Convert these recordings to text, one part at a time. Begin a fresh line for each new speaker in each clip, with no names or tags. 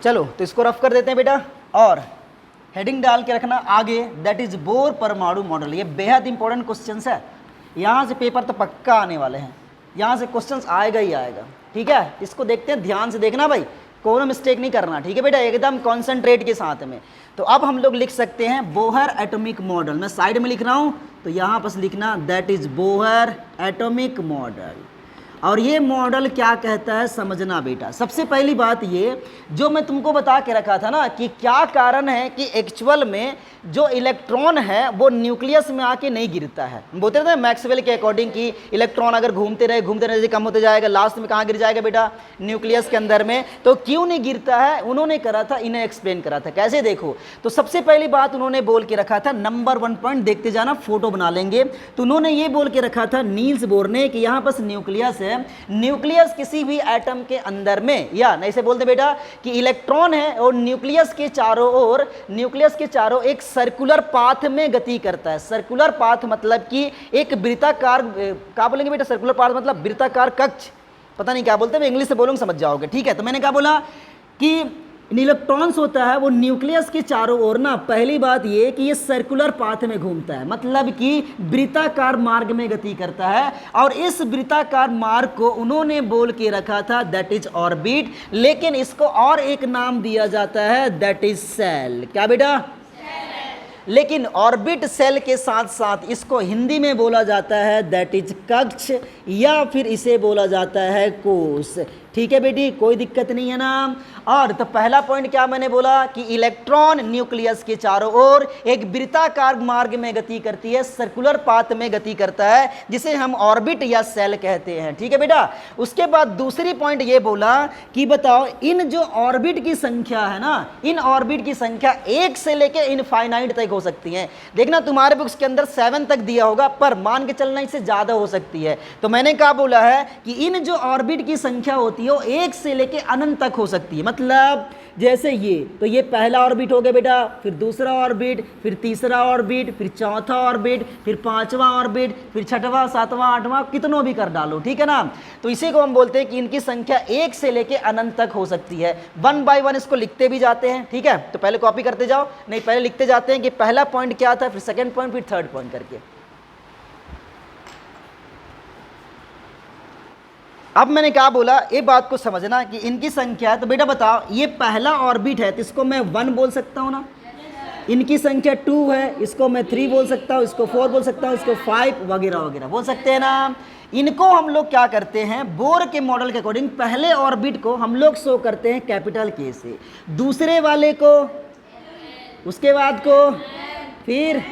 चलो तो इसको रफ कर देते हैं बेटा, और हेडिंग डाल के रखना आगे, दैट इज बोर परमाणु मॉडल। ये बेहद इंपॉर्टेंट क्वेश्चंस है, यहाँ से पेपर तो पक्का आने वाले हैं, यहाँ से क्वेश्चंस आएगा ही आएगा। ठीक है, इसको देखते हैं, ध्यान से देखना भाई, कोनो मिस्टेक नहीं करना। ठीक है बेटा, एकदम कॉन्सेंट्रेट के साथ में। तो अब हम लोग लिख सकते हैं बोहर एटॉमिक मॉडल। मैं साइड में लिख रहा हूँ, तो यहाँ पर लिखना that is Bohr atomic model. और ये मॉडल क्या कहता है समझना बेटा। सबसे पहली बात ये जो मैं तुमको बता के रखा था ना कि क्या कारण है कि एक्चुअल में जो इलेक्ट्रॉन है वो न्यूक्लियस में आके नहीं गिरता है। बोलते थे मैक्सवेल के अकॉर्डिंग कि इलेक्ट्रॉन अगर घूमते रहे कम होते जाएगा, लास्ट में कहाँ गिर जाएगा बेटा, न्यूक्लियस के अंदर में। तो क्यों नहीं गिरता है उन्होंने करा था, इन्हें एक्सप्लेन करा था। कैसे देखो, तो सबसे पहली बात उन्होंने बोल के रखा था, नंबर 1 पॉइंट देखते जाना, फोटो बना लेंगे। तो उन्होंने ये बोल के रखा था नील्स बोर ने कि यहाँ पर न्यूक्लियस है, न्यूक्लियस किसी भी एटम के अंदर में, या ऐसे बोलते बेटा कि इलेक्ट्रॉन है और न्यूक्लियस के चारों एक सर्कुलर पाथ में गति करता है। सर्कुलर पाथ मतलब कि एक वृत्ताकार, क्या बोलेंगे बेटा, सर्कुलर पाथ मतलब वृत्ताकार कक्ष, पता नहीं क्या बोलते हैं, इंग्लिश से बोलूंगा समझ जाओगे। ठीक है, तो मैंने क्या बोला कि इलेक्ट्रॉन्स होता है वो न्यूक्लियस के चारों ओर ना, पहली बात ये कि ये सर्कुलर पाथ में घूमता है, मतलब कि वृत्ताकार मार्ग में गति करता है। और इस वृत्ताकार मार्ग को उन्होंने बोल के रखा था दैट इज ऑर्बिट, लेकिन इसको और एक नाम दिया जाता है दैट इज सेल। क्या बेटा, लेकिन ऑर्बिट सेल के साथ साथ इसको हिंदी में बोला जाता है दैट इज कक्ष, या फिर इसे बोला जाता है कोश। ठीक है बेटी, कोई दिक्कत नहीं है ना। और तो पहला पॉइंट क्या मैंने बोला कि इलेक्ट्रॉन न्यूक्लियस के चारों ओर एक वृत्ताकार मार्ग में गति करती है, सर्कुलर पाथ में गति करता है, जिसे हम ऑर्बिट या सेल कहते हैं। ठीक है बेटा, उसके बाद दूसरी पॉइंट ये बोला कि बताओ इन जो ऑर्बिट की संख्या है ना, इन ऑर्बिट की संख्या 1 से लेकर इनफाइनाइट तक हो सकती है। देखना तुम्हारे बुक्स के अंदर 7 तक दिया होगा, पर मान के चलना इससे ज्यादा हो सकती है। तो मैंने क्या बोला है कि इन जो ऑर्बिट की संख्या होती है वो 1 से लेके अनंत तक हो सकती है। मतलब जैसे ये, तो ये पहला ऑर्बिट हो गया बेटा, फिर दूसरा ऑर्बिट, फिर तीसरा ऑर्बिट, फिर चौथा ऑर्बिट, फिर 5वां ऑर्बिट, फिर 6वां 7वां 8वां, कितनों भी कर डालो। ठीक है ना। तो इसी को हम बोलते हैं कि इनकी संख्या 1 से लेके अनंत तक हो सकती है। 1 बाय 1 इसको लिखते भी जाते हैं। ठीक है, तो पहले कॉपी करते जाओ, नहीं पहले लिखते जाते हैं कि पहला पॉइंट क्या था, फिर सेकंड पॉइंट, फिर थर्ड पॉइंट करके। अब मैंने क्या बोला, ये बात को समझना कि इनकी संख्या, तो बेटा बताओ ये पहला ऑर्बिट है तो इसको मैं 1 बोल सकता हूँ ना, इनकी संख्या 2 है, इसको मैं 3 बोल सकता हूँ, इसको 4 बोल सकता हूँ, इसको 5 वगैरह वगैरह बोल सकते हैं ना। इनको हम लोग क्या करते हैं, बोर के मॉडल के अकॉर्डिंग पहले ऑर्बिट को हम लोग शो करते हैं कैपिटल के से, दूसरे वाले को, उसके बाद को, फिर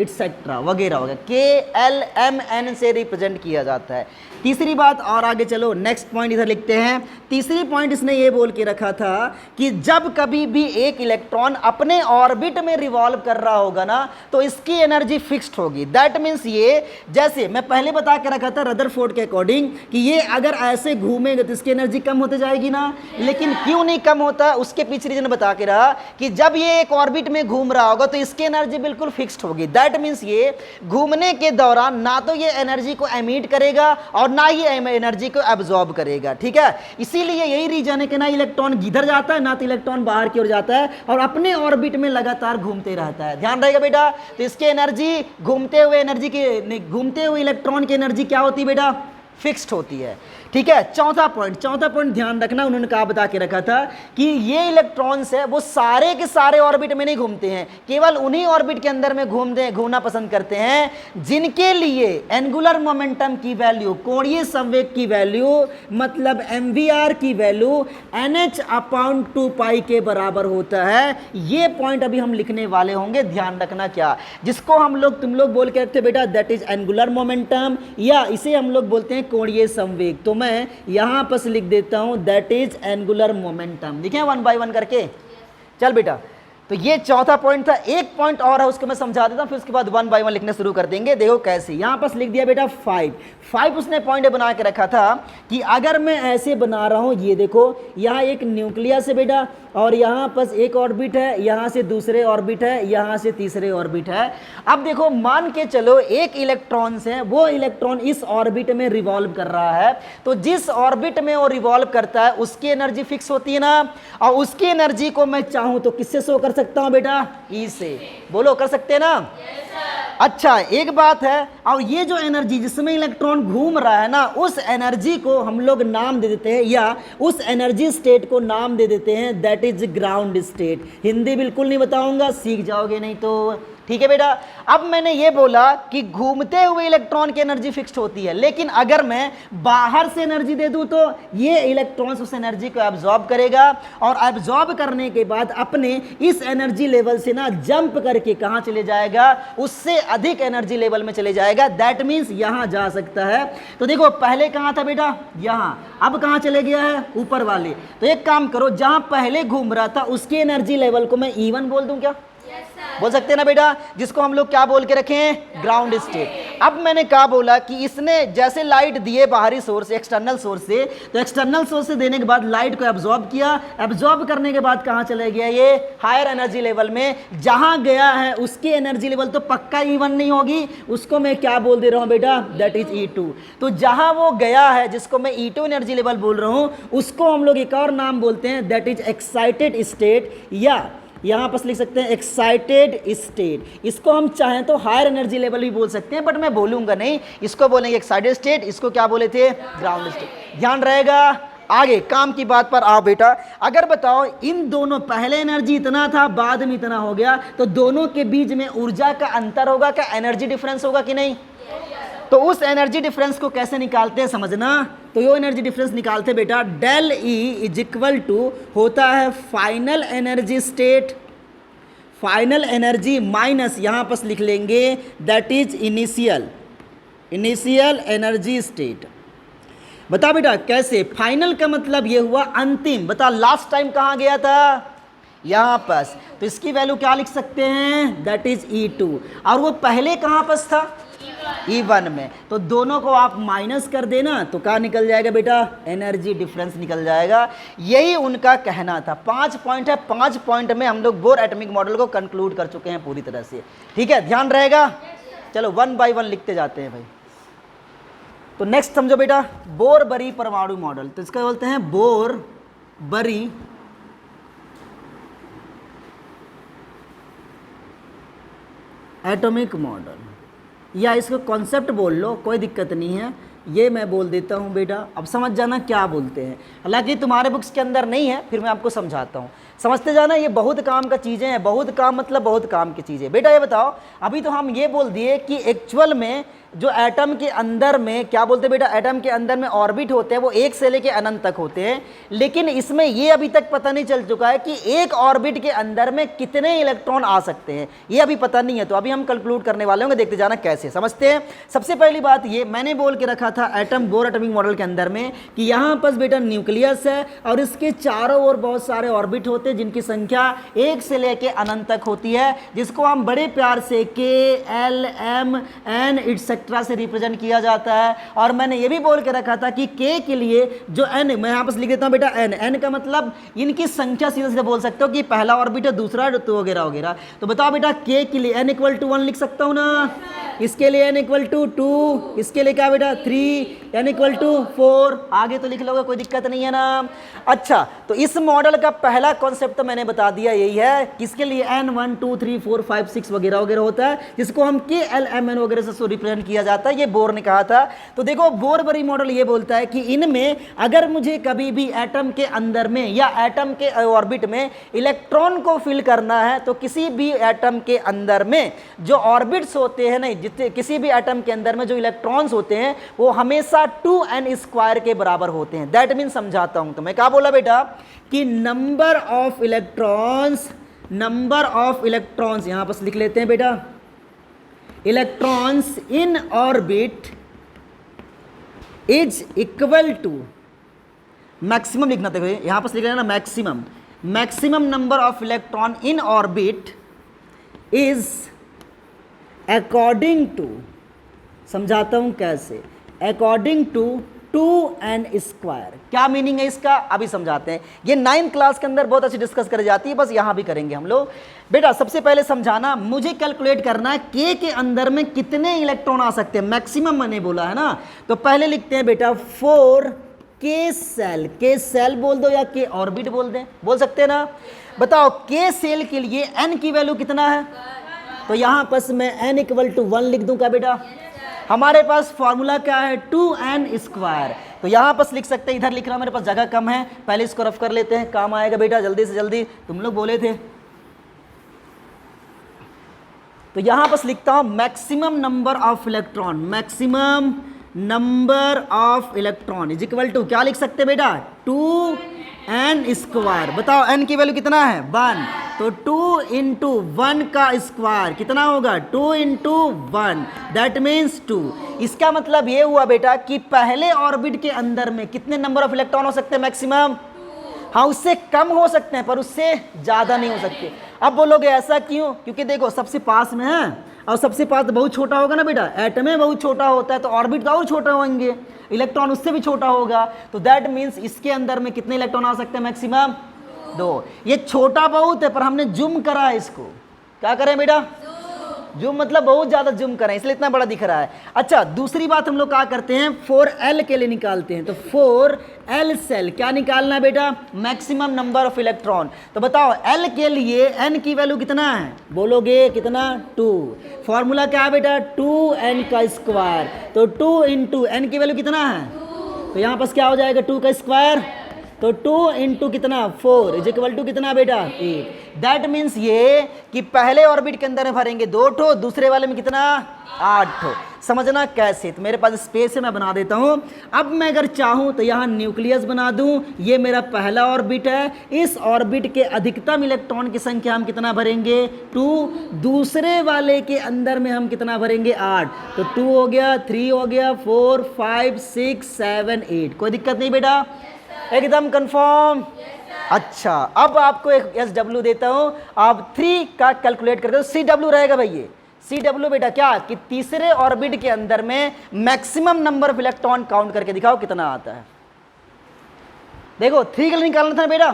इट्सेट्रा वगैरह वगैरह KLMN से रिप्रेजेंट किया जाता है। तीसरी बात, और आगे चलो नेक्स्ट पॉइंट इधर लिखते हैं। तीसरी पॉइंट इसने ये बोल के रखा था कि जब कभी भी एक इलेक्ट्रॉन अपने ऑर्बिट में रिवॉल्व कर रहा होगा ना तो इसकी एनर्जी फिक्स्ड होगी। दैट मीन्स ये, जैसे मैं पहले बता के रखा था रदरफोर्ड के अकॉर्डिंग कि ये अगर ऐसे घूमेगा तो इसकी एनर्जी कम होते जाएगी ना, लेकिन क्यों नहीं कम होता, उसके पीछे रीजन बता के रहा कि जब ये एक ऑर्बिट में घूम रहा होगा तो इसकी एनर्जी बिल्कुल फिक्स्ड होगी। दैट मीन्स ये घूमने के दौरान ना तो ये एनर्जी को एमिट करेगा और ना ही एनर्जी को एब्जॉर्ब करेगा। ठीक है, इसीलिए यही रीजन है कि ना इलेक्ट्रॉन इधर जाता है ना तो इलेक्ट्रॉन बाहर की ओर जाता है और अपने ऑर्बिट में लगातार घूमते रहता है। ध्यान रहेगा बेटा। तो इसके एनर्जी घूमते हुए इलेक्ट्रॉन की एनर्जी क्या होती है बेटा, फिक्स्ड होती है। ठीक है, चौथा पॉइंट ध्यान रखना, उन्होंने कहा बता के रखा था कि ये इलेक्ट्रॉन्स है वो सारे के सारे ऑर्बिट में नहीं घूमते हैं, केवल उन्हीं ऑर्बिट के अंदर में घूमना पसंद करते हैं जिनके लिए एंगुलर मोमेंटम की वैल्यू, कोणीय संवेग की वैल्यू, मतलब MVR की वैल्यू NH/2π के बराबर होता है। ये पॉइंट अभी हम लिखने वाले होंगे, ध्यान रखना क्या, जिसको तुम लोग बोल के रखते बेटा दैट इज एंगुलर मोमेंटम, या इसे हम लोग बोलते हैं कोणीय संवेग। तो मैं यहां पर लिख देता हूं दैट इज एंगुलर मोमेंटम। लिखे 1 बाय 1 करके। चल बेटा, तो ये चौथा पॉइंट था। एक पॉइंट और है, उसको मैं समझा देता हूँ, फिर उसके बाद 1 बाय 1 लिखने शुरू कर देंगे। देखो कैसे, यहाँ पास लिख दिया बेटा 5 उसने पॉइंट बना के रखा था कि अगर मैं ऐसे बना रहा हूँ, ये देखो यहाँ एक न्यूक्लियस है बेटा, और यहाँ पास एक ऑर्बिट है, यहाँ से दूसरे ऑर्बिट है, यहाँ से तीसरे ऑर्बिट है। अब देखो मान के चलो एक इलेक्ट्रॉन है, वो इलेक्ट्रॉन इस ऑर्बिट में रिवॉल्व कर रहा है, तो जिस ऑर्बिट में वो रिवॉल्व करता है उसकी एनर्जी फिक्स होती है ना, और उसकी एनर्जी को मैं चाहूं तो किससे शो कर सकता हूं बेटा, ई से। बोलो कर सकते हैं ना? अच्छा एक बात है, और ये जो एनर्जी जिसमें इलेक्ट्रॉन घूम रहा है ना, उस एनर्जी को हम लोग नाम दे देते हैं, या उस एनर्जी स्टेट को नाम दे देते हैं, that is ground state. Hindi बिल्कुल नहीं बताऊंगा, सीख जाओगे नहीं तो। ठीक है बेटा। अब मैंने ये बोला कि घूमते हुए इलेक्ट्रॉन की एनर्जी फिक्स्ड होती है, लेकिन अगर मैं बाहर से एनर्जी दे दूं तो ये इलेक्ट्रॉन्स उस एनर्जी को एब्जॉर्ब करेगा, और एब्जॉर्ब करने के बाद अपने इस एनर्जी लेवल से ना जंप करके कहां चले जाएगा, उससे अधिक एनर्जी लेवल में चले जाएगा। दैट मीन्स यहां जा सकता है। तो देखो पहले कहां था बेटा, यहां, अब कहां चले गया है, ऊपर वाले। तो एक काम करो, जहां पहले घूम रहा था उसकी एनर्जी लेवल को मैं E1 बोल दूं क्या? बोल सकते हैं ना बेटा, जिसको हम लोग क्या बोल के रखे हैं, ग्राउंड स्टेट। अब मैंने कहा बोला कि इसने जैसे लाइट दिए बाहरी सोर्स से, एक्सटर्नल सोर्स से, तो एक्सटर्नल सोर्स से देने के बाद लाइट को एब्जॉर्ब किया, एब्जॉर्ब करने के बाद कहां चले गया, ये हायर एनर्जी लेवल में। जहां गया है उसकी एनर्जी लेवल तो पक्का E1 नहीं होगी, उसको मैं क्या बोल दे रहा हूं बेटा, दैट इज E2। तो जहां वो गया है, जिसको मैं E2 एनर्जी लेवल बोल रहा हूं, उसको हम लोग एक और नाम बोलते हैं, दैट इज एक्साइटेड स्टेट, या यहां पर लिख सकते हैं एक्साइटेड स्टेट। इसको हम चाहें तो हायर एनर्जी लेवल भी बोल सकते हैं, बट मैं बोलूंगा नहीं, इसको बोलेंगे एक्साइटेड स्टेट, इसको क्या बोले थे, ग्राउंड स्टेट। ध्यान रहेगा। आगे काम की बात पर आओ बेटा। अगर बताओ इन दोनों, पहले एनर्जी इतना था, बाद में इतना हो गया, तो दोनों के बीच में ऊर्जा का अंतर होगा क्या, एनर्जी डिफरेंस होगा कि नहीं? तो उस एनर्जी डिफरेंस को कैसे निकालते हैं समझना। तो ये एनर्जी डिफरेंस निकालते बेटा, del E is equal to होता है final energy state, final energy minus यहां पर लिख लेंगे that is initial energy state. बता बेटा कैसे, फाइनल का मतलब ये हुआ अंतिम। बता लास्ट टाइम कहां गया था, यहां पास, तो इसकी वैल्यू क्या लिख सकते हैं, दैट इज E2। और वो पहले कहां पास था, E1 में। तो दोनों को आप माइनस कर देना तो क्या निकल जाएगा बेटा, एनर्जी डिफरेंस निकल जाएगा। यही उनका कहना था। 5 पॉइंट है, 5 पॉइंट में हम लोग बोर एटॉमिक मॉडल को कंक्लूड कर चुके हैं पूरी तरह से। ठीक है, ध्यान रहेगा। चलो 1 बाय 1 लिखते जाते हैं भाई। तो नेक्स्ट समझो बेटा, बोर बरी परमाणु मॉडल। तो इसका बोलते हैं बोर बरी एटॉमिक मॉडल, या इसको कॉन्सेप्ट बोल लो, कोई दिक्कत नहीं है, ये मैं बोल देता हूँ बेटा। अब समझ जाना क्या बोलते हैं, हालांकि तुम्हारे बुक्स के अंदर नहीं है, फिर मैं आपको समझाता हूँ, समझते जाना। ये बहुत काम का चीज़ें हैं, बहुत काम मतलब बहुत काम की चीज़ें। बेटा ये बताओ, अभी तो हम ये बोल दिए कि एक्चुअल में जो एटम के अंदर में क्या बोलते हैं बेटा, एटम के अंदर में ऑर्बिट होते हैं वो 1 से लेके अनंत तक होते हैं, लेकिन इसमें ये अभी तक पता नहीं चल चुका है कि एक ऑर्बिट के अंदर में कितने इलेक्ट्रॉन आ सकते हैं, ये अभी पता नहीं है। तो अभी हम कंक्लूड करने वाले होंगे, देखते जाना कैसे समझते हैं। सबसे पहली बात ये मैंने बोल के रखा था एटम, बोर एटॉमिक मॉडल के अंदर में, कि यहाँ पर बेटा न्यूक्लियस है और इसके चारों ओर बहुत सारे ऑर्बिट होते हैं जिनकी संख्या 1 से लेके अनंत तक होती है, जिसको हम बड़े प्यार से K, L, M, N etcetera से रिप्रेजेंट किया जाता है। और मैंने ये भी बोल के रखा था कि K के लिए जो N, मैं यहाँ पर लिख देता हूँ बेटा N का मतलब इनकी संख्या सीधे सीधे बोल सकते हो कि पहला ऑर्बिट है, दूसरा तो वगैरह वगैरह। तो बताओ बेटा K के लिए N इक्वल टू 1 लिख सकता हूँ ना, इसके लिए N इक्वल टू 2, इसके लिए क्या बेटा 3, N इक्वल टू 4, आगे तो लिख लोगे, कोई दिक्कत नहीं है ना। अच्छा, तो इस मॉडल का पहला कॉन्सेप्ट तो मैंने बता दिया, यही है किसके लिए N 1 2 3 4 5 6 वगैरह वगैरह होता है, जिसको हम K, L, M, N वगैरह से रिप्रेजेंट किया जाता है। ये बोर ने कहा था। तो देखो बोर बरी मॉडल ये बोलता है कि इनमें अगर मुझे कभी भी एटम के अंदर में या एटम के ऑर्बिट में इलेक्ट्रॉन को फिल करना है, तो किसी भी एटम के अंदर में जो ऑर्बिट्स होते हैं, नहीं जितने किसी भी एटम के अंदर में जो इलेक्ट्रॉन्स होते हैं वो हमेशा 2n² के बराबर होते हैं। दैट मीन समझाता हूं, तो मैं क्या बोला बेटा कि नंबर ऑफ इलेक्ट्रॉन्स यहां पर लिख लेते हैं बेटा, electrons in orbit is equal to maximum लिखना था, यहां पर लिख लेना maximum, maximum number of electron in orbit is according to, समझाता हूं कैसे, अकॉर्डिंग टू 2n²। क्या मीनिंग है इसका, अभी समझाते हैं। ये 9th क्लास के अंदर बहुत अच्छी डिस्कस करी जाती है, बस यहां भी करेंगे हम लोग। बेटा सबसे पहले समझाना, मुझे कैलकुलेट करना है k के अंदर में कितने इलेक्ट्रॉन आ सकते हैं, मैक्सिमम मैंने बोला है ना। तो पहले लिखते हैं बेटा 4 k सेल, k सेल बोल दो या k ऑर्बिट बोल दें, बोल सकते हैं ना। बताओ k सेल के लिए n की वैल्यू कितना है, तो यहां पर मैं n = 1 लिख दूं का बेटा। हमारे पास फॉर्मूला क्या है, 2n²। तो यहाँ पर लिख सकते हैं, इधर लिख रहा मेरे पास जगह कम है, पहले इसको रफ कर लेते हैं, काम आएगा बेटा जल्दी से जल्दी, तुम लोग बोले थे। तो यहाँ पर लिखता हूँ maximum number of electron, maximum number of electron is equal to, क्या लिख सकते हैं बेटा, 2n²। बताओ n की वैल्यू कितना है, 1, तो 2 × 1 का स्क्वायर कितना होगा, 2 × 1, दैट मीन्स 2। इसका मतलब ये हुआ बेटा कि पहले ऑर्बिट के अंदर में कितने नंबर ऑफ इलेक्ट्रॉन हो सकते हैं, मैक्सिमम। हाँ उससे कम हो सकते हैं पर उससे ज़्यादा नहीं हो सकते। अब बोलोगे ऐसा क्यों, क्योंकि देखो सबसे पास में है और सबसे पास तो बहुत छोटा होगा ना बेटा, एटम में बहुत छोटा होता है तो ऑर्बिट तो और छोटा होंगे, इलेक्ट्रॉन उससे भी छोटा होगा। तो दैट मीन्स इसके अंदर में कितने इलेक्ट्रॉन आ सकते हैं, मैक्सिमम 2। ये छोटा बहुत है पर हमने जूम करा है इसको, क्या करें बेटा, जूम मतलब बहुत ज़्यादा जूम करें इसलिए इतना बड़ा दिख रहा है। अच्छा दूसरी बात हम लोग क्या करते हैं, 4l के लिए निकालते हैं। तो 4l सेल क्या निकालना है बेटा, मैक्सिमम नंबर ऑफ इलेक्ट्रॉन। तो बताओ l के लिए n की वैल्यू कितना है, बोलोगे कितना, 2। फॉर्मूला क्या है बेटा, 2n²। तो 2 × n की वैल्यू कितना है, तो यहाँ पास क्या हो जाएगा, 2 का स्क्वायर, तो 2 × कितना, 4 इज इक्वल टू कितना बेटा, 8। दैट मीन्स ये कि पहले ऑर्बिट के अंदर में भरेंगे 2 ठो, दूसरे वाले में कितना, 8 ठो। समझना कैसे, तो मेरे पास स्पेस है मैं बना देता हूँ। अब मैं अगर चाहूँ तो यहाँ न्यूक्लियस बना दूँ, ये मेरा पहला ऑर्बिट है, इस ऑर्बिट के अधिकतम इलेक्ट्रॉन की संख्या हम कितना भरेंगे, 2। दूसरे वाले के अंदर में हम कितना भरेंगे, 8। तो 2 हो गया, 3 हो गया, 4 5 6 7 8। कोई दिक्कत नहीं बेटा, एकदम कंफर्म। अच्छा अब आपको एक SW देता हूं, आप 3 का कैलकुलेट करते हो, CW रहेगा भाई। ये CW बेटा क्या, कि तीसरे ऑर्बिट के अंदर में maximum number of electron count करके दिखाओ कितना आता है। देखो 3 के लिए निकालना था बेटा,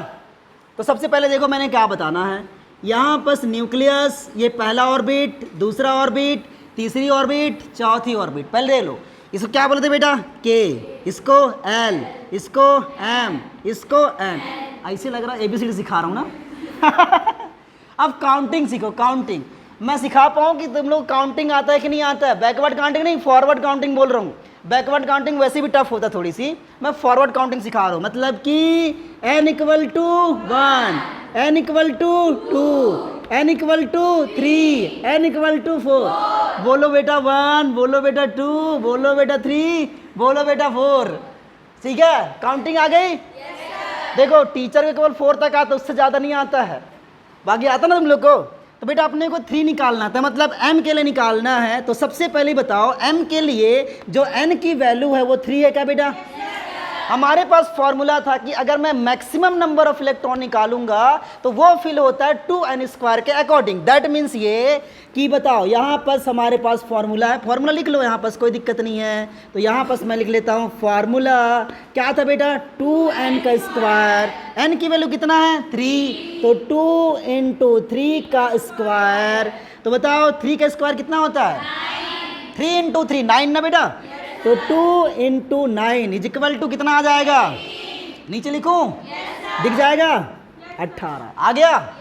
तो सबसे पहले देखो मैंने क्या बताना है, यहाँ पर न्यूक्लियस, ये पहला ऑर्बिट, दूसरा ऑर्बिट, तीसरी ऑर्बिट, चौथी ऑर्बिट। पहले देख लो इसको क्या बोलते बेटा, K, इसको L, इसको M, इसको N। ऐसे लग रहा है ABCD सिखा रहा हूँ ना। अब काउंटिंग सीखो, काउंटिंग मैं सिखा पाऊँ कि तुम लोग काउंटिंग आता है कि नहीं आता है, बैकवर्ड काउंटिंग नहीं, फॉरवर्ड काउंटिंग बोल रहा हूँ। बैकवर्ड काउंटिंग वैसे भी टफ होता थोड़ी सी, मैं फॉरवर्ड काउंटिंग सिखा रहा हूँ, मतलब कि n = 1, n = 2, n = 3, n = 4। बोलो बेटा 1, बोलो बेटा 2, बोलो बेटा 3, बोलो बेटा 4। ठीक है, काउंटिंग आ गई। देखो टीचर को केवल 4 तक आता, उससे ज़्यादा नहीं आता है, बाकी आता ना तुम लोग को। तो बेटा अपने को 3 निकालना था, मतलब m के लिए निकालना है। तो सबसे पहले बताओ m के लिए जो n की वैल्यू है वो 3 है क्या बेटा। हमारे पास फॉर्मूला था कि अगर मैं मैक्सिमम नंबर ऑफ इलेक्ट्रॉन निकालूंगा तो वो फिल होता है 2n² के अकॉर्डिंग। दैट मीन्स ये कि बताओ यहाँ पर हमारे पास फॉर्मूला है, फॉर्मूला लिख लो यहाँ पर, कोई दिक्कत नहीं है। तो यहाँ पर मैं लिख लेता हूँ फॉर्मूला क्या था बेटा, 2n²। n की वैल्यू कितना है, 3, तो 2 × 3 का स्क्वायर। तो बताओ 3 का स्क्वायर कितना होता है, 3 × 3 9 ना बेटा। तो 2 × 9 इज इक्वल टू कितना आ जाएगा, नीचे लिखूं, दिख जाएगा 18 आ गया।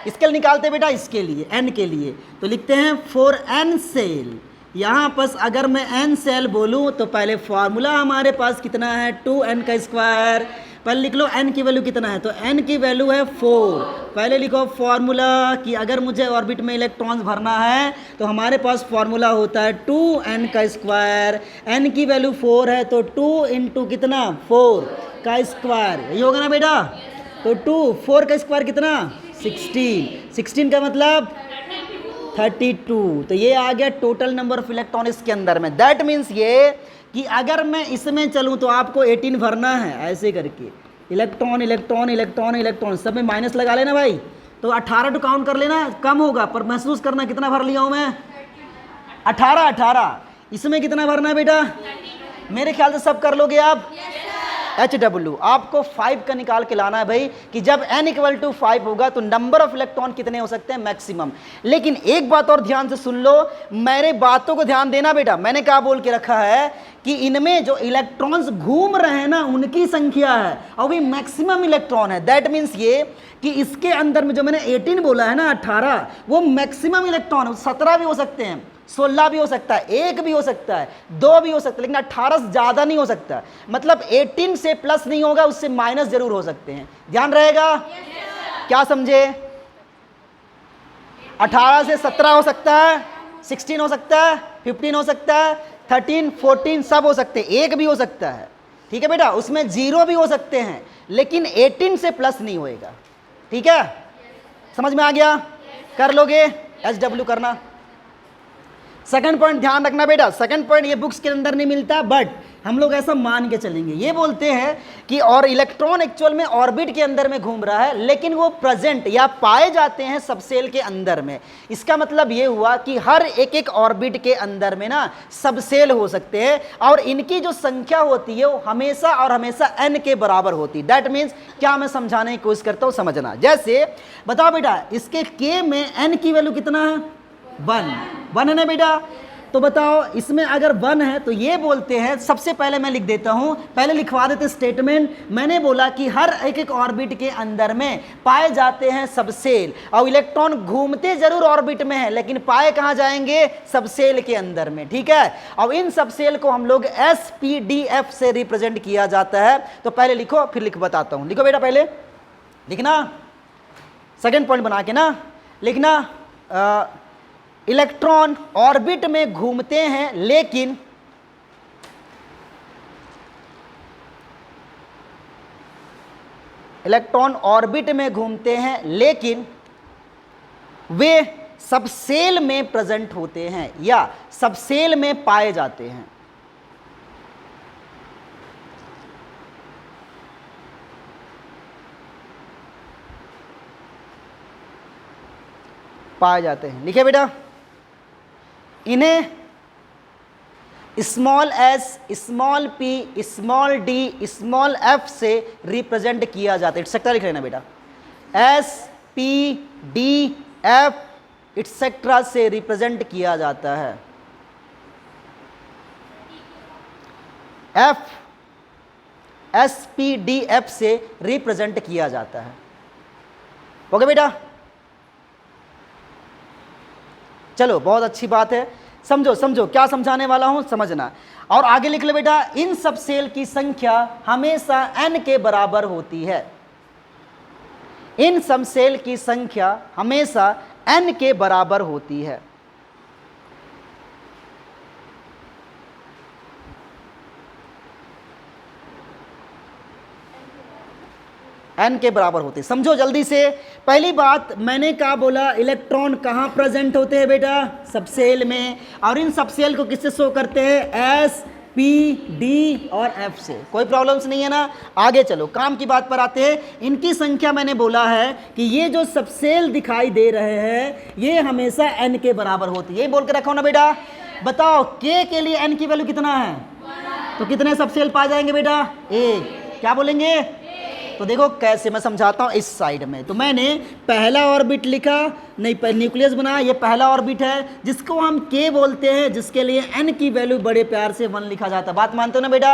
इसके लिए निकालते बेटा, इसके लिए n के लिए तो लिखते हैं 4n सेल। यहाँ पर अगर मैं n सेल बोलूँ तो पहले फॉर्मूला हमारे पास कितना है, 2n²। पहले लिख लो n की वैल्यू कितना है, तो n की वैल्यू है 4। पहले लिखो फॉर्मूला कि अगर मुझे ऑर्बिट में इलेक्ट्रॉन्स भरना है तो हमारे पास फॉर्मूला होता है 2n²। n की वैल्यू 4 है तो 2 × कितना, 4 का स्क्वायर, यही होगा ना बेटा। तो 4 का स्क्वायर कितना, 16 का मतलब 32। तो ये आ गया टोटल नंबर ऑफ इलेक्ट्रॉन इसके अंदर में। दैट मीन्स ये कि अगर मैं इसमें चलूँ तो आपको 18 भरना है ऐसे करके, इलेक्ट्रॉन इलेक्ट्रॉन इलेक्ट्रॉन इलेक्ट्रॉन, सब में माइनस लगा लेना भाई। तो 18 टू काउंट कर लेना, कम होगा पर महसूस करना कितना भर लिया हूँ मैं, 18। इसमें कितना भरना है बेटा, मेरे ख्याल से सब कर लोगे आप। HW आपको 5 का निकाल के लाना है भाई, कि जब n = 5 होगा तो नंबर ऑफ इलेक्ट्रॉन कितने हो सकते हैं, मैक्सिमम। लेकिन एक बात और ध्यान से सुन लो, मेरे बातों को ध्यान देना बेटा, मैंने क्या बोल के रखा है कि इनमें जो इलेक्ट्रॉन्स घूम रहे हैं ना उनकी संख्या है, और भी मैक्सिमम इलेक्ट्रॉन है। दैट मीन्स ये कि इसके अंदर में जो मैंने 18 बोला है ना, 18, वो मैक्सिमम इलेक्ट्रॉन, 17 भी हो सकते हैं, 16 भी हो सकता है, 1 भी हो सकता है, 2 भी हो सकता है, लेकिन 18 से ज़्यादा नहीं हो सकता। मतलब 18 से प्लस नहीं होगा, उससे माइनस जरूर हो सकते हैं, ध्यान रहेगा। क्या समझे, 18 से 17 हो सकता है, 16 हो सकता है, 15 हो सकता है, 13, 14 सब हो सकते हैं, 1 भी हो सकता है, ठीक है बेटा, उसमें 0 भी हो सकते हैं, लेकिन 18 से प्लस नहीं होएगा, ठीक है, समझ में आ गया। कर लोगे, HW करना। सेकंड पॉइंट ध्यान रखना बेटा, सेकंड पॉइंट ये बुक्स के अंदर नहीं मिलता, बट हम लोग ऐसा मान के चलेंगे, ये बोलते हैं कि और इलेक्ट्रॉन एक्चुअल में ऑर्बिट के अंदर में घूम रहा है, लेकिन वो प्रेजेंट या पाए जाते हैं सबसेल के अंदर में। इसका मतलब ये हुआ कि हर एक ऑर्बिट के अंदर में ना सबसेल हो सकते हैं, और इनकी जो संख्या होती है वो हमेशा और हमेशा n के बराबर होती है। दैट मीन्स क्या मैं समझाने की कोशिश करता हूँ, समझना। जैसे बताओ बेटा, इसके k में n की वैल्यू कितना है, 1 है ना बेटा। तो बताओ इसमें अगर 1 है तो ये बोलते हैं, सबसे पहले मैं लिख देता हूं, पहले लिखवा देते स्टेटमेंट। मैंने बोला कि हर एक ऑर्बिट के अंदर में पाए जाते हैं सबसेल, और इलेक्ट्रॉन घूमते जरूर ऑर्बिट में है, लेकिन पाए कहां जाएंगे, सबसेल के अंदर में, ठीक है। और इन सबसेल को हम लोग SPDF से रिप्रेजेंट किया जाता है। तो पहले लिखो, फिर लिख बताता हूं। लिखो बेटा, पहले लिखना, सेकेंड पॉइंट बना के ना लिखना, इलेक्ट्रॉन ऑर्बिट में घूमते हैं, लेकिन इलेक्ट्रॉन ऑर्बिट में घूमते हैं लेकिन वे सबसेल में प्रेजेंट होते हैं या सबसेल में पाए जाते हैं। पाए जाते हैं, लिखे बेटा। इन्हें small s, small p, small d, small f से रिप्रेजेंट किया जाता है, इट्सेट्रा लिख लेना बेटा। S, P, D, F et cetera से रिप्रेजेंट किया जाता है। F, S, P, D, F से रिप्रेजेंट किया जाता है। ओके बेटा, चलो बहुत अच्छी बात है, समझो समझो क्या समझाने वाला हूं, समझना। और आगे लिख लो बेटा, इन सब सेल की संख्या हमेशा n के बराबर होती है। इन सब सेल की संख्या हमेशा n के बराबर होती है। n के बराबर होते, समझो जल्दी से। पहली बात मैंने क्या बोला, इलेक्ट्रॉन कहाँ प्रेजेंट होते हैं बेटा, सबसेल में, और इन सबसेल को किससे शो करते हैं, S, P, D और F से। कोई प्रॉब्लम्स नहीं है ना। आगे चलो, काम की बात पर आते हैं। इनकी संख्या मैंने बोला है कि ये जो सबसेल दिखाई दे रहे हैं ये हमेशा n के बराबर होती है, ये बोल के रखो ना बेटा। बताओ k के लिए n की वैल्यू कितना है, तो कितने सबसेल पाए जाएंगे बेटा, 1। क्या बोलेंगे, तो देखो कैसे मैं समझाता हूँ। इस साइड में तो मैंने पहला ऑर्बिट लिखा, नहीं न्यूक्लियस बनाया, ये पहला ऑर्बिट है जिसको हम K बोलते हैं, जिसके लिए n की वैल्यू बड़े प्यार से 1 लिखा जाता है। बात मानते हो ना बेटा।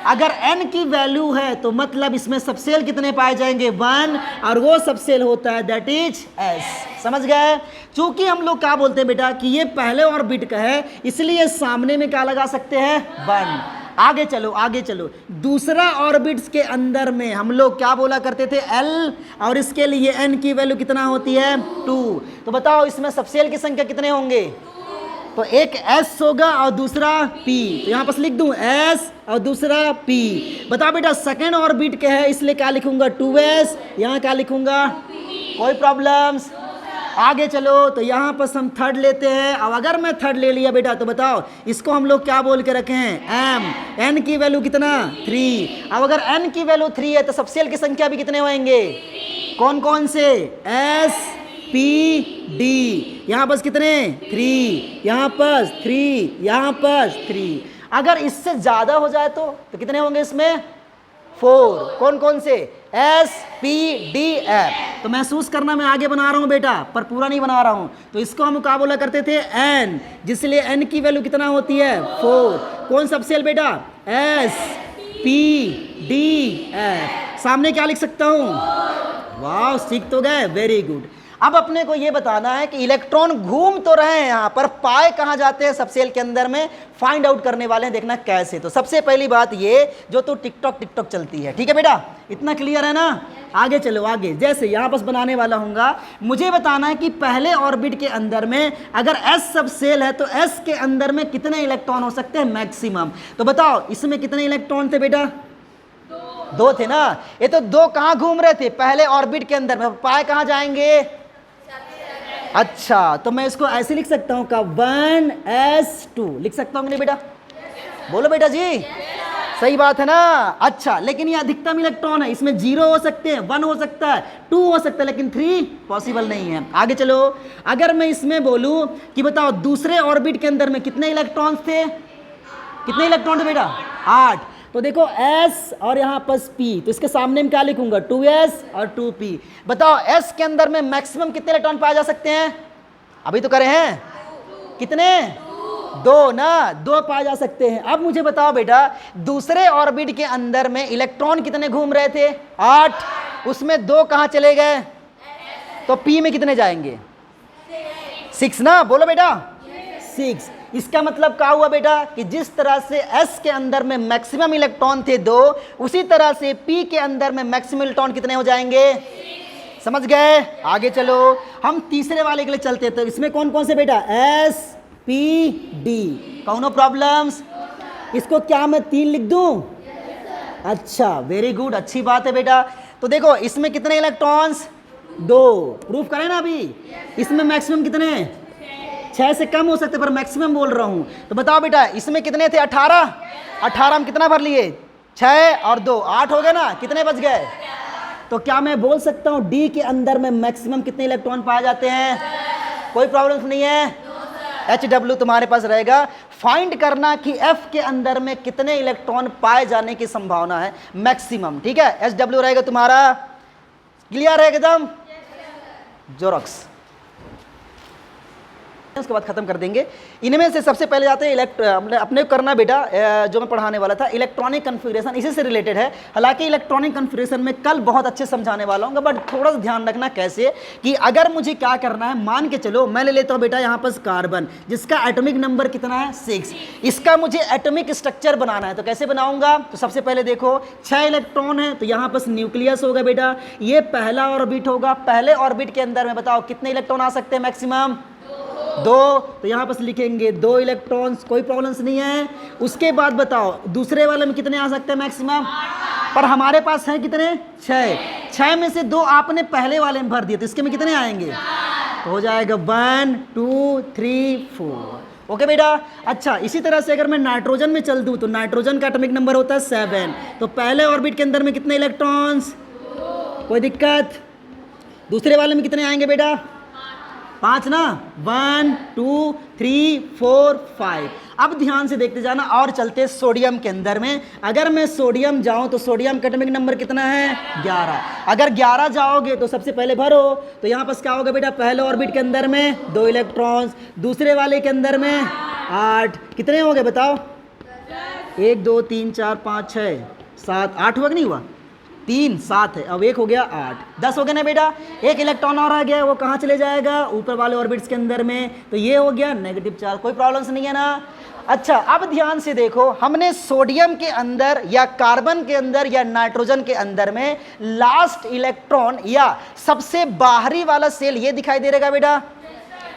अगर n की वैल्यू है तो मतलब इसमें सबसेल कितने पाए जाएंगे, 1, और वो सबसेल होता है दैट इज S। समझ गए। चूंकि हम लोग क्या बोलते हैं बेटा कि ये पहले ऑर्बिट का है, इसलिए सामने में क्या लगा सकते हैं, 1। आगे चलो आगे चलो, दूसरा ऑर्बिट्स के अंदर में हम लोग क्या बोला करते थे, L, और इसके लिए n की वैल्यू कितना होती है, 2। तो बताओ इसमें सबसेल की संख्या कितने होंगे, तो एक S होगा और दूसरा P। तो यहाँ पर लिख दूं S और दूसरा P। बताओ बेटा सेकेंड ऑर्बिट के है, इसलिए क्या लिखूंगा, 2S, यहाँ क्या लिखूंगा, कोई प्रॉब्लम्स। आगे चलो, तो यहाँ पर हम थर्ड लेते हैं। अब अगर मैं थर्ड ले लिया बेटा तो बताओ इसको हम लोग क्या बोल के रखे हैं, एम। एन की वैल्यू कितना, 3। अब अगर एन की वैल्यू 3 है तो सबसेल की संख्या भी कितने होंगे, कौन कौन से, एस पी डी। यहाँ पर कितने, 3, यहाँ पर 3, यहाँ पर 3। अगर इससे ज़्यादा हो जाए तो कितने होंगे इसमें, 4। कौन कौन से, एस पी डी एफ। तो महसूस करना मैं आगे बना रहा हूँ बेटा, पर पूरा नहीं बना रहा हूँ। तो इसको हम क्या बोला करते थे, एन, जिसलिए एन की वैल्यू कितना होती है, 4। कौन सबसेल बेटा, एस पी डी एफ। सामने क्या लिख सकता हूँ, वाह सीख तो गए, वेरी गुड। अब अपने को ये बताना है कि इलेक्ट्रॉन घूम तो रहे हैं यहाँ पर, पाए कहाँ जाते हैं सबसेल के अंदर में, फाइंड आउट करने वाले हैं। देखना कैसे। तो सबसे पहली बात ये, जो तो टिकटॉक चलती है, ठीक है बेटा, इतना क्लियर है ना। आगे चलो, आगे जैसे यहाँ पर बनाने वाला हूँगा, मुझे बताना है कि पहले ऑर्बिट के अंदर में अगर एस सबसेल है तो एस के अंदर में कितने इलेक्ट्रॉन हो सकते हैं मैक्सिमम। तो बताओ इसमें कितने इलेक्ट्रॉन थे बेटा, 2 थे ना। ये तो 2 कहाँ घूम रहे थे, पहले ऑर्बिट के अंदर में, पाए कहाँ जाएंगे, अच्छा तो मैं इसको ऐसे लिख सकता हूं का 1s2 लिख सकता हूं नहीं बेटा, बोलो बेटा जी, सही बात है ना। अच्छा लेकिन ये अधिकतम इलेक्ट्रॉन है, इसमें 0 हो सकते हैं, 1 हो सकता है, 2 हो सकता है, लेकिन 3 पॉसिबल नहीं है। आगे चलो, अगर मैं इसमें बोलूं कि बताओ दूसरे ऑर्बिट के अंदर में कितने इलेक्ट्रॉन्स थे, कितने इलेक्ट्रॉन थे बेटा, 8। तो देखो S और यहाँ पर P, तो इसके सामने में क्या लिखूंगा, 2S और 2P। बताओ S के अंदर में मैक्सिमम कितने इलेक्ट्रॉन पाए जा सकते हैं, अभी तो करे हैं, कितने, 2 ना, 2 पाए जा सकते हैं। अब मुझे बताओ बेटा दूसरे ऑर्बिट के अंदर में इलेक्ट्रॉन कितने घूम रहे थे, 8, उसमें 2 कहाँ चले गए, तो P में कितने जाएंगे, 6 ना, बोलो बेटा 6। इसका मतलब क्या हुआ बेटा कि जिस तरह से S के अंदर में मैक्सिमम इलेक्ट्रॉन थे 2, उसी तरह से P के अंदर में मैक्सिमम इलेक्ट्रॉन कितने हो जाएंगे, समझ गए। आगे चलो, हम तीसरे वाले के लिए चलते हैं। तो इसमें कौन कौन से बेटा, S P D, कौनो प्रॉब्लम्स, इसको क्या मैं 3 लिख दूं, अच्छा वेरी गुड, अच्छी बात है बेटा। तो देखो इसमें कितने इलेक्ट्रॉन्स, 2, प्रूफ करें ना अभी। इसमें मैक्सिमम कितने, 6 से कम हो सकते पर मैक्सिमम बोल रहा हूं। तो बताओ बेटा इसमें कितने थे, 18, 18 में कितना भर लिए, 6 और 2 8 हो गए ना, कितने बच गए। तो क्या मैं बोल सकता हूं डी के अंदर में मैक्सिमम कितने इलेक्ट्रॉन पाए जाते हैं, कोई प्रॉब्लम नहीं है, HW तुम्हारे पास रहेगा। फाइंड करना कि F के अंदर में कितने इलेक्ट्रॉन पाए जाने की संभावना है मैक्सिमम, ठीक है। HW रहेगा तुम्हारा, क्लियर है एकदम, जोरक्स। उसके बाद खत्म कर देंगे। इनमें से सबसे पहले जाते हैं अपने करना बेटा, जो मैं पढ़ाने वाला था इलेक्ट्रॉनिक कन्फिगरेशन, इसी से रिलेटेड है। हालांकि इलेक्ट्रॉनिक कन्फिगरेशन में कल बहुत अच्छे समझाने वाला हूँ, बट थोड़ा सा ध्यान रखना कैसे कि अगर मुझे क्या करना है, मान के चलो मैं ले लेता हूँ बेटा यहाँ पर कार्बन, जिसका एटॉमिक नंबर कितना है, 6। इसका मुझे एटॉमिक स्ट्रक्चर बनाना है, तो कैसे बनाऊंगा। तो सबसे पहले देखो 6 इलेक्ट्रॉन है, तो यहाँ पर न्यूक्लियस होगा बेटा, ये पहला ऑर्बिट होगा। पहले ऑर्बिट के अंदर में बताओ कितने इलेक्ट्रॉन आ सकते हैं मैक्सिमम, 2, तो यहाँ पर लिखेंगे 2 इलेक्ट्रॉन्स, कोई प्रॉब्लम्स नहीं है। उसके बाद बताओ दूसरे वाले में कितने आ सकते हैं मैक्सिमम, पर हमारे पास है कितने, 6 में से 2 आपने पहले वाले में भर दिए, तो इसके में कितने आएंगे, तो हो जाएगा 1 2 3 4। ओके बेटा। अच्छा इसी तरह से अगर मैं नाइट्रोजन में चल दूँ तो नाइट्रोजन का एटॉमिक नंबर होता है 7, तो पहले ऑर्बिट के अंदर में कितने इलेक्ट्रॉन्स, कोई दिक्कत। दूसरे वाले में कितने आएंगे बेटा, 5 ना, 1 2 3 4 5। अब ध्यान से देखते जाना और चलते सोडियम के अंदर में। अगर मैं सोडियम जाऊं तो सोडियम का एटॉमिक नंबर कितना है, 11। अगर 11 जाओगे तो सबसे पहले भरो, तो यहाँ पर क्या होगा बेटा, पहले ऑर्बिट के अंदर में 2 इलेक्ट्रॉन्स, दूसरे वाले के अंदर में 8, कितने हो गए बताओ, 1 2 3 4 5 6 7 8 हुआ कि नहीं हुआ, 3 7 है, अब 1 हो गया 8, 10 हो गया ना बेटा। एक इलेक्ट्रॉन और आ गया, वो कहाँ चले जाएगा, ऊपर वाले ऑर्बिट्स के अंदर में, तो ये हो गया नेगेटिव चार्ज, कोई प्रॉब्लम्स नहीं है ना। अच्छा अब ध्यान से देखो, हमने सोडियम के अंदर या कार्बन के अंदर या नाइट्रोजन के अंदर में लास्ट इलेक्ट्रॉन या सबसे बाहरी वाला सेल ये दिखाई दे रहेगा बेटा,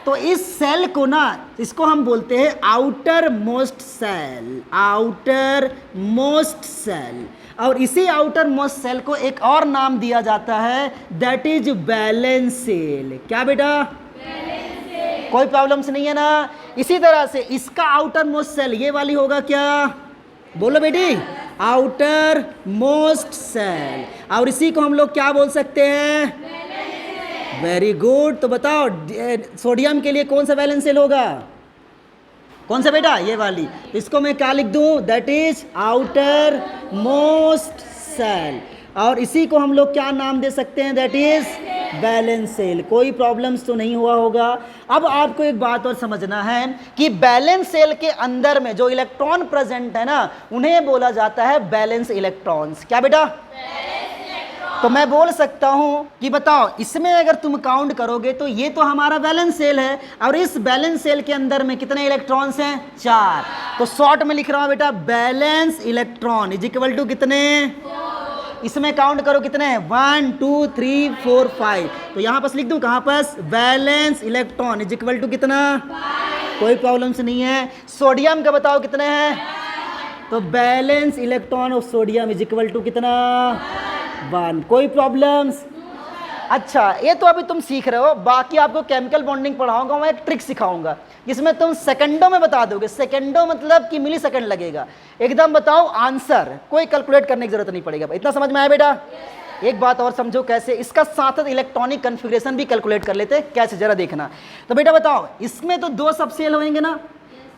तो इस सेल को ना, इसको हम बोलते हैं outermost shell, outermost shell. और इसी आउटर मोस्ट सेल को एक और नाम दिया जाता है, दैट इज वैलेंस सेल। क्या बेटा, कोई प्रॉब्लम्स नहीं है ना। इसी तरह से इसका आउटर मोस्ट सेल ये वाली होगा क्या, बोलो बेटी, आउटर मोस्ट सेल। और इसी को हम लोग क्या बोल सकते हैं, वेरी गुड। तो बताओ सोडियम के लिए कौन सा वैलेंस सेल होगा, कौन सा बेटा, ये वाली। तो इसको मैं क्या लिख दूं, that is outermost shell. और इसी को हम लोग क्या नाम दे सकते हैं, दैट इज बैलेंस सेल। कोई प्रॉब्लम्स तो नहीं हुआ होगा। अब आपको एक बात और समझना है कि बैलेंस सेल के अंदर में जो इलेक्ट्रॉन प्रेजेंट है ना, उन्हें बोला जाता है बैलेंस इलेक्ट्रॉन्स। क्या बेटा, तो मैं बोल सकता हूं कि बताओ इसमें अगर तुम काउंट करोगे तो ये तो हमारा बैलेंस सेल है, और इस बैलेंस सेल के अंदर में कितने इलेक्ट्रॉन्स हैं, 4। तो शॉर्ट में लिख रहा हूं बेटा, valence electron is equal to कितने, इसमें काउंट करो कितने हैं, 1 2 3 4 5। तो यहां पर लिख दूं, कहां पर, valence electron is equal to कितना, कोई प्रॉब्लम्स नहीं है। सोडियम का बताओ कितने हैं, तो valence electron of sodium is equal to कितना, 1। कोई प्रॉब्लम्स। अच्छा, ये तो अभी तुम सीख रहे हो, बाकी आपको केमिकल बॉन्डिंग पढ़ाऊंगा, मैं एक ट्रिक सिखाऊंगा जिसमें तुम सेकंडों में बता दोगे। सेकंडों मतलब कि मिली सेकंड लगेगा, एकदम बताओ आंसर, कोई कैलकुलेट करने की जरूरत नहीं पड़ेगा। इतना समझ में आया बेटा। एक बात और समझो कैसे, इसका साथ साथ इलेक्ट्रॉनिक कन्फिग्रेशन भी कैलकुलेट कर लेते हैं, कैसे जरा देखना। तो बेटा बताओ, इसमें तो 2 सबसेल होंगे ना,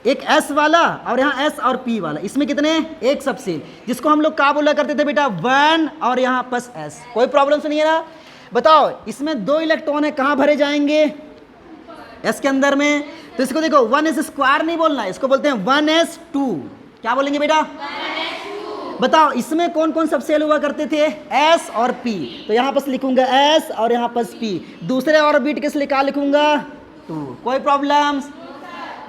एक S वाला और यहाँ S और P वाला। इसमें कितने, एक सबसेल, जिसको हम लोग क्या बोला करते थे बेटा, 1, और यहाँ बस S। कोई प्रॉब्लम नहीं है ना। बताओ इसमें 2 इलेक्ट्रॉन है, कहाँ भरे जाएंगे, S के अंदर में। तो इसको देखो 1s² नहीं बोलना, इसको बोलते हैं 1s2। क्या बोलेंगे बेटा, 1s2। बताओ इसमें कौन कौन सबसेल हुआ करते थे, S और P। तो यहाँ पर लिखूंगा S और यहाँ पर P। दूसरे ऑर्बिट के लिए क्या लिखूंगा, 2। कोई प्रॉब्लम्स।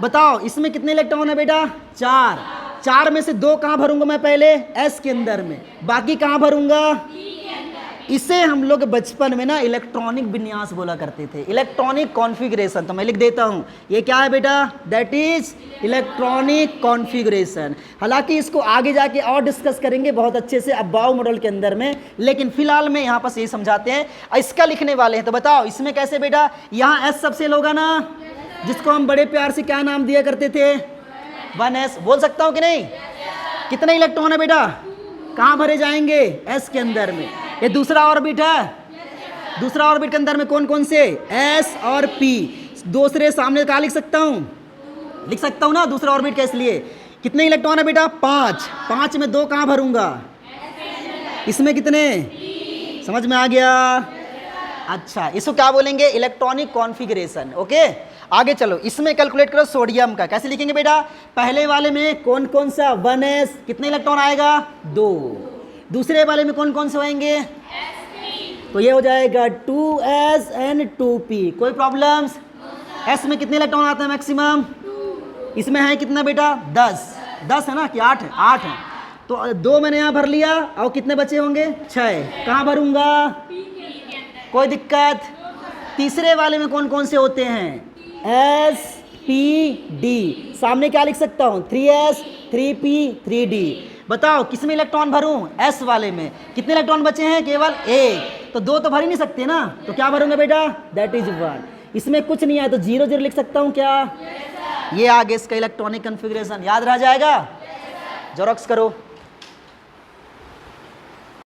बताओ इसमें कितने इलेक्ट्रॉन है बेटा, 4। 4 में से 2 कहाँ भरूंगा मैं, पहले S के अंदर में, बाकी कहाँ भरूंगा, इसे हम लोग बचपन में ना इलेक्ट्रॉनिक विन्यास बोला करते थे, इलेक्ट्रॉनिक कॉन्फ़िगरेशन। तो मैं लिख देता हूं, ये क्या है बेटा, दैट इज इलेक्ट्रॉनिक कॉन्फ़िगरेशन। हालांकि इसको आगे जाके और डिस्कस करेंगे बहुत अच्छे से अबाव मॉडल के अंदर में, लेकिन फिलहाल में यहाँ पर यही समझाते हैं, इसका लिखने वाले हैं। तो बताओ इसमें कैसे बेटा, यहाँ S सबसेल होगा ना, जिसको हम बड़े प्यार से क्या नाम दिया करते थे, 1s। बोल सकता हूँ कि नहीं। कितने इलेक्ट्रॉन है बेटा, कहाँ भरे जाएंगे, S के अंदर में। ये दूसरा ऑर्बिट है, दूसरा ऑर्बिट के अंदर में कौन कौन से, S और P। दूसरे सामने क्या लिख सकता हूँ, लिख सकता हूँ ना दूसरा ऑर्बिट के, इसलिए कितने इलेक्ट्रॉन है बेटा, 5। 5 में 2 कहाँ भरूंगा, इसमें कितने, समझ में आ गया। अच्छा, इसको क्या बोलेंगे, इलेक्ट्रॉनिक कॉन्फ़िगरेशन। ओके, आगे चलो, इसमें कैलकुलेट करो सोडियम का। कैसे लिखेंगे बेटा, पहले वाले में कौन कौन सा, 1s, कितने इलेक्ट्रॉन आएगा, 2। दूसरे वाले में कौन कौन से होंगे, तो ये हो जाएगा 2s and 2p। कोई प्रॉब्लम्स। S में कितने इलेक्ट्रॉन आते हैं मैक्सिमम, इसमें है कितना बेटा, 10। 10 है ना कि 8 है, 8 है। तो 2 मैंने यहाँ भर लिया, और कितने बचे होंगे, 6। कहाँ भरूंगा, कोई दिक्कत। तीसरे वाले में कौन कौन से होते हैं, S P D। सामने क्या लिख सकता हूँ, 3s 3p 3d। बताओ किसमें इलेक्ट्रॉन भरूं, S वाले में। कितने इलेक्ट्रॉन बचे हैं, केवल 1। तो 2 तो भर ही नहीं सकते ना, तो क्या भरूंगा बेटा, दैट इज 1। इसमें कुछ नहीं है तो 0 0 लिख सकता हूँ क्या, ये आगे इसका इलेक्ट्रॉनिक कन्फिग्रेशन याद रह जाएगा। जेरॉक्स करो।